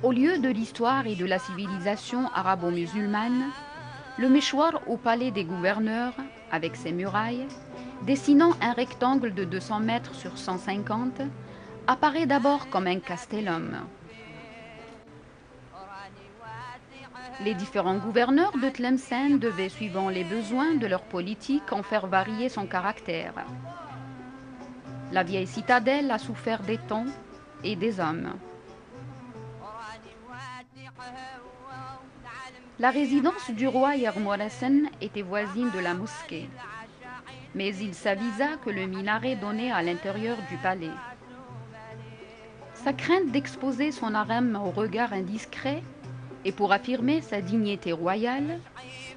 Au lieu de l'histoire et de la civilisation arabo-musulmane, le Méchoir au palais des gouverneurs, avec ses murailles, dessinant un rectangle de 200 mètres sur 150, apparaît d'abord comme un castellum. Les différents gouverneurs de Tlemcen devaient, suivant les besoins de leur politique, en faire varier son caractère. La vieille citadelle a souffert des temps et des hommes. La résidence du roi Yarmourasen était voisine de la mosquée, mais il s'avisa que le minaret donnait à l'intérieur du palais. Sa crainte d'exposer son harem au regard indiscret et pour affirmer sa dignité royale,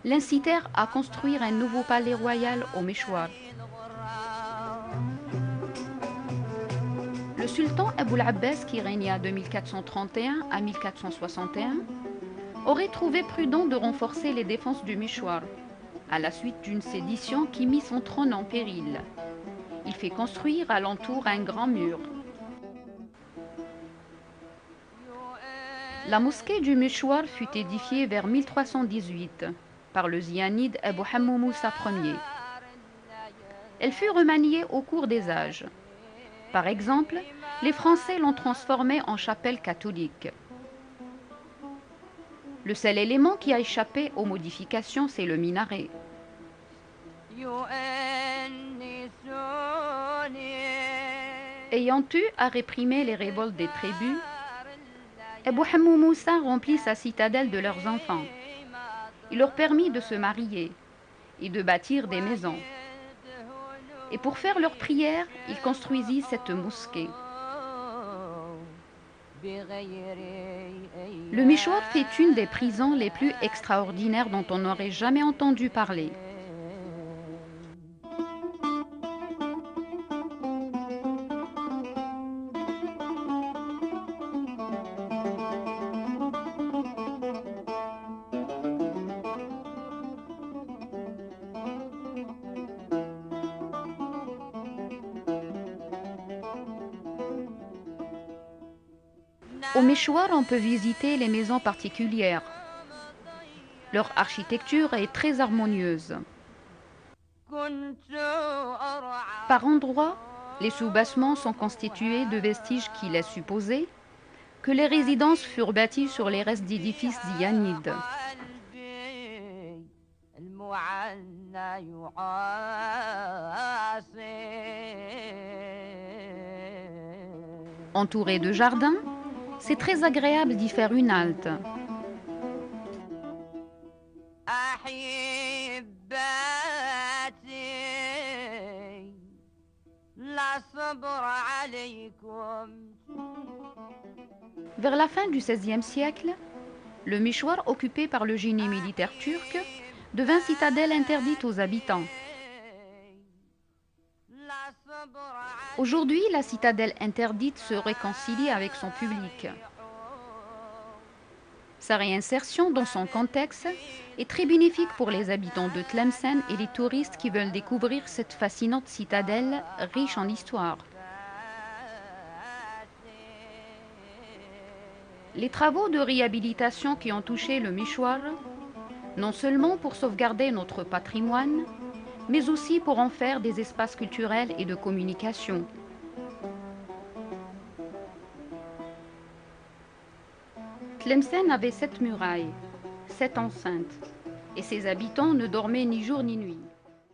l'incitèrent à construire un nouveau palais royal au Méchoir. Le sultan Aboul Abbas, qui régna de 1431 à 1461, aurait trouvé prudent de renforcer les défenses du Méchoir, à la suite d'une sédition qui mit son trône en péril. Il fait construire alentour un grand mur. La mosquée du Méchoir fut édifiée vers 1318 par le ziyannide Abu Hammou Moussa Ier. Elle fut remaniée au cours des âges. Par exemple, les Français l'ont transformée en chapelle catholique. Le seul élément qui a échappé aux modifications, c'est le minaret. Ayant eu à réprimer les révoltes des tribus, Abu Hammou Moussa remplit sa citadelle de leurs enfants. Il leur permit de se marier et de bâtir des maisons. Et pour faire leurs prières, il construisit cette mosquée. Le Méchoir fait une des prisons les plus extraordinaires dont on n'aurait jamais entendu parler. Au Méchoir, on peut visiter les maisons particulières. Leur architecture est très harmonieuse. Par endroits, les sous-bassements sont constitués de vestiges qui laissent supposer que les résidences furent bâties sur les restes d'édifices ziyanides. Entouré de jardins, c'est très agréable d'y faire une halte. Vers la fin du XVIe siècle, le Méchoir, occupé par le génie militaire turc, devint citadelle interdite aux habitants. Aujourd'hui, la citadelle interdite se réconcilie avec son public. Sa réinsertion dans son contexte est très bénéfique pour les habitants de Tlemcen et les touristes qui veulent découvrir cette fascinante citadelle riche en histoire. Les travaux de réhabilitation qui ont touché le Méchoir, non seulement pour sauvegarder notre patrimoine, mais aussi pour en faire des espaces culturels et de communication. Tlemcen avait 7 murailles, 7 enceintes, et ses habitants ne dormaient ni jour ni nuit.